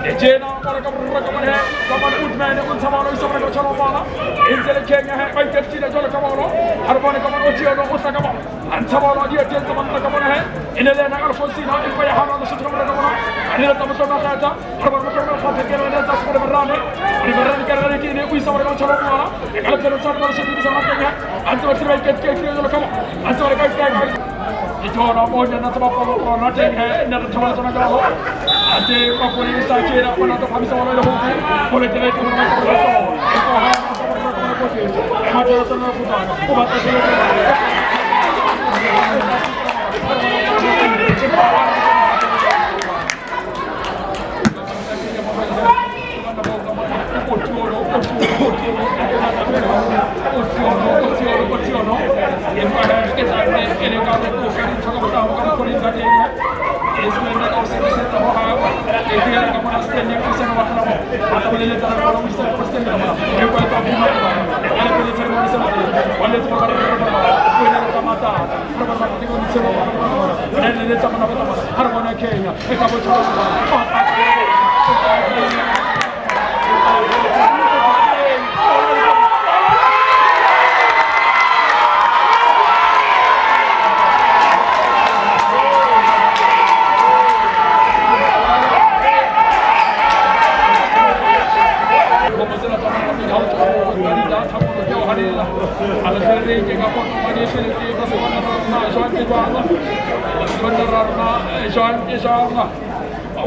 Ejena para kamu hai, kamu utman pun sama orang sama orang cakap mana, injil Kenya hai, baik kerja jual kamu orang, harga kamu uji orang usah kamu, antara orang dia dia kamu kamu hai, ini dia nak alfonsi nak ini payah orang usah kamu kamu, ini dia tamu sama saya tak, harga kamu kata kerana dia tak sekolah berani kerana ini uji sama orang cakap mana, kalau kerana sama orang sedih sama Kenya, antara terbaik kerja jual kamu, antara baik kerja. Itu orang punya nak sebab orang nak cakap nak cakap sama kamu. Ate papuri sakira pun atau kami sama orang hukum boleh jadi itu orang tertentu. Itu hal yang sama orang politik. Macam itu nak bukan. Ubat itu. Ismen nak ausir kita bahawa itu yang kamu nasib yang kita nak makan apa atau boleh letak dalam misal pasti nama yang kau tahu mana kalau boleh cari mana sama boleh tu kalau boleh letak mata kalau mata tengok di sana boleh letak mana apa harga Kenya kita boleh cakap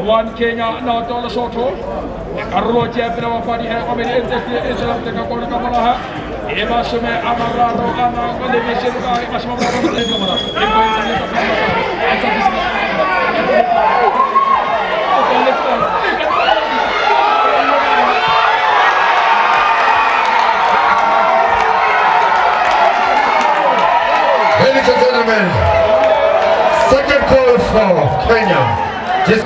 Wan Kenya na to Lesotho karro je pera wafadi hai amene entity islam te ka kona kamala ha e masume amara ro ana kole bese ka masma bra ko le kamala e ko entity ta Ladies and gentlemen, second call for Kenya. Just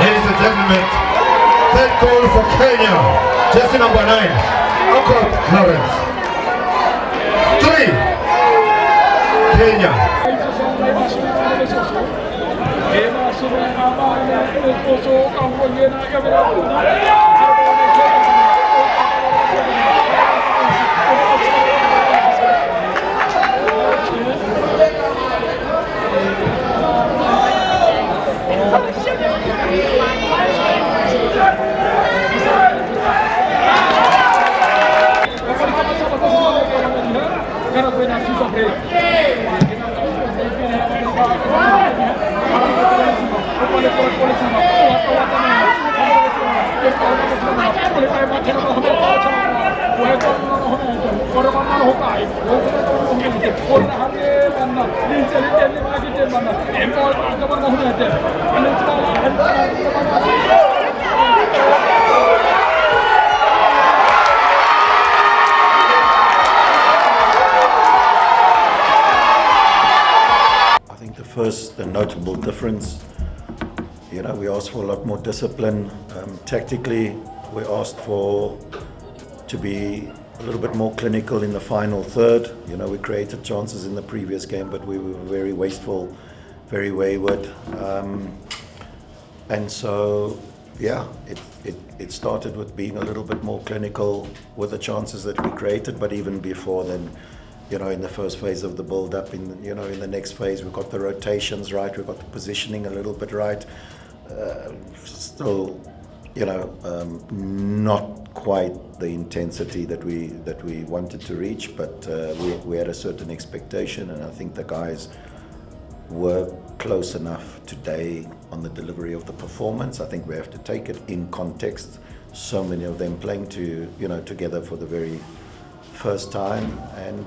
Ladies and gentlemen, third goal for Kenya, jersey number 9, Uncle Lawrence. 3, Kenya. The notable difference, we asked for a lot more discipline. Tactically, we asked to be a little bit more clinical in the final third. We created chances in the previous game, but we were very wasteful, very wayward. And so, it started with being a little bit more clinical with the chances that we created, but even before then, in the first phase of the build-up, in the next phase, we got the rotations right, we got the positioning a little bit right. Still, not quite the intensity that we wanted to reach, but we had a certain expectation, and I think the guys were close enough today on the delivery of the performance. I think we have to take it in context. So many of them playing together for the very first time, and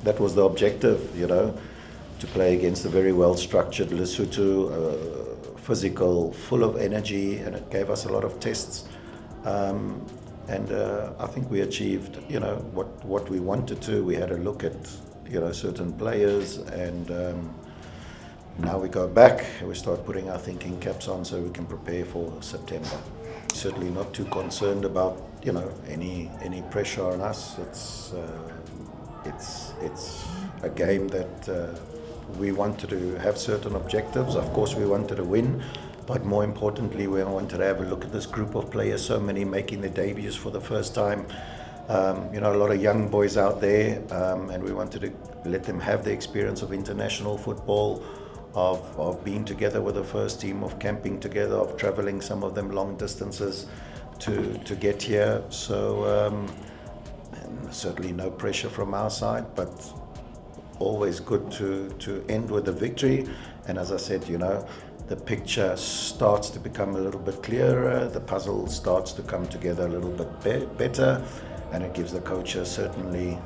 that was the objective, to play against a very well-structured Lesotho, physical, full of energy, and it gave us a lot of tests. And I think we achieved, what we wanted to. We had a look at, certain players, and now we go back and we start putting our thinking caps on so we can prepare for September. Certainly not too concerned about, any pressure on us. It's a game that we wanted to have certain objectives. Of course, we wanted to win. But more importantly, we wanted to have a look at this group of players, so many making their debuts for the first time. A lot of young boys out there, and we wanted to let them have the experience of international football, of being together with the first team, of camping together, of traveling, some of them long distances to get here. So and certainly no pressure from our side, but always good to end with a victory. And as I said, the picture starts to become a little bit clearer, the puzzle starts to come together a little bit better, and it gives the coaches certainly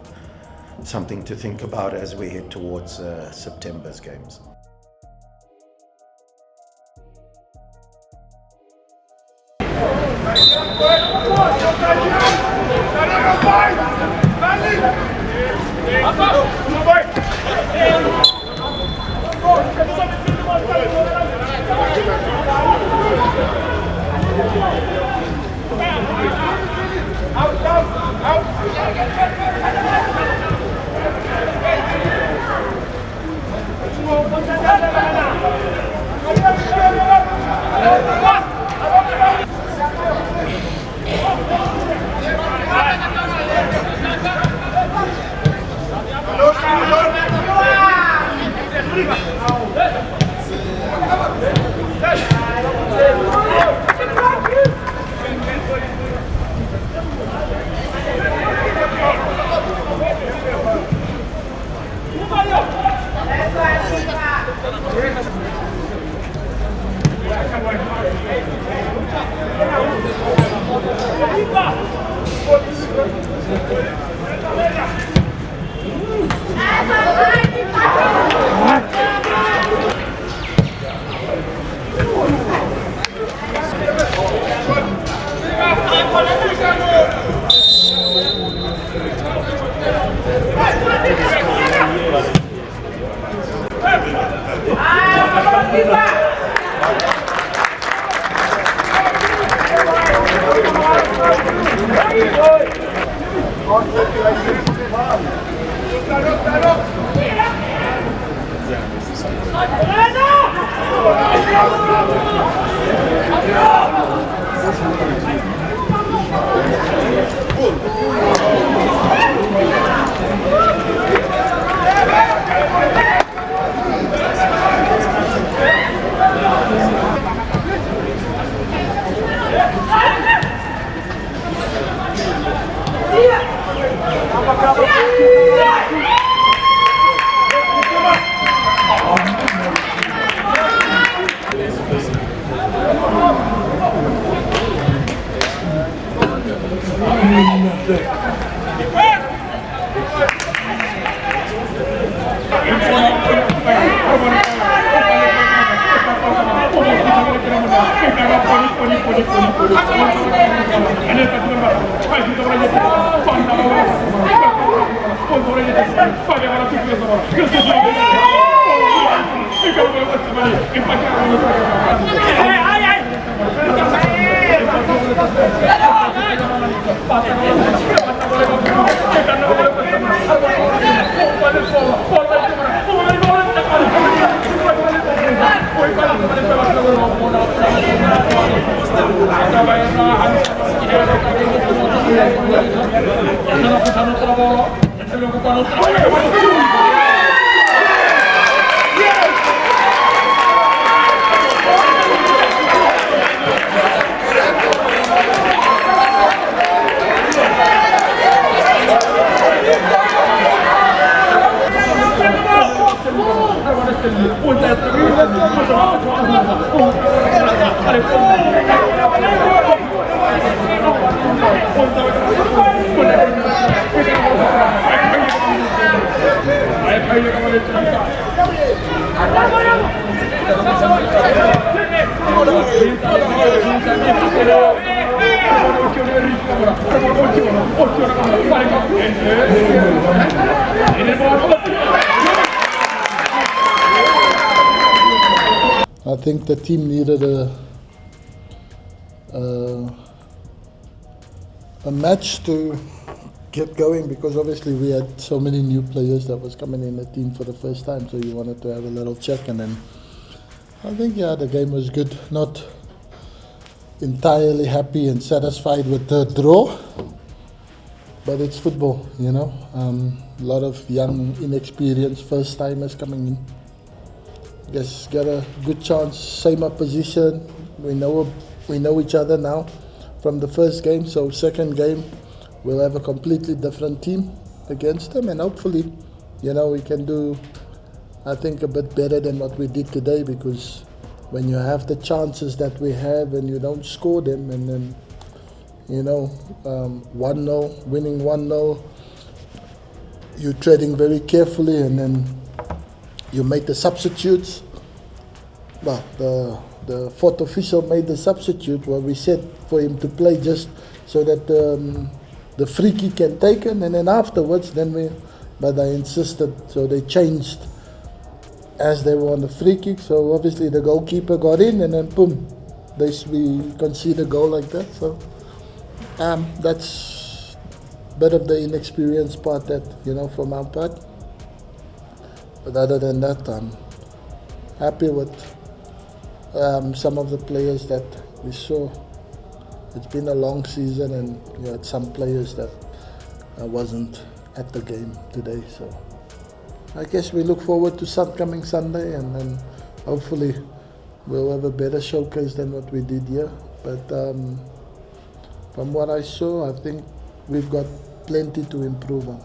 something to think about as we head towards September's games. azione con un panico e nel modo I think the team needed a match to get going, because obviously we had so many new players that was coming in the team for the first time, so you wanted to have a little check. And then I think, yeah, the game was good. Not entirely happy and satisfied with the draw, but it's football, you know. A lot of young, inexperienced first timers coming in. Guess got a good chance. Same opposition. We know each other now from the first game. So second game, we'll have a completely different team against them, and hopefully, you know, we can do, I think, a bit better than what we did today. Because when you have the chances that we have and you don't score them, and then, you know, 1-0, winning 1-0, you're treading very carefully, and then you make the substitutes. Well, the fourth official made the substitute where we said for him to play just so that the free kick can take him, and then afterwards, but I insisted, so they changed as they were on the free kick. So obviously the goalkeeper got in, and then boom, we conceded a goal like that. So that's a bit of the inexperienced part that, you know, from our part. But other than that, I'm happy with some of the players that we saw. It's been a long season, and you had some players that wasn't at the game today. So I guess we look forward to coming Sunday, and then hopefully we'll have a better showcase than what we did here. But from what I saw, I think we've got plenty to improve on.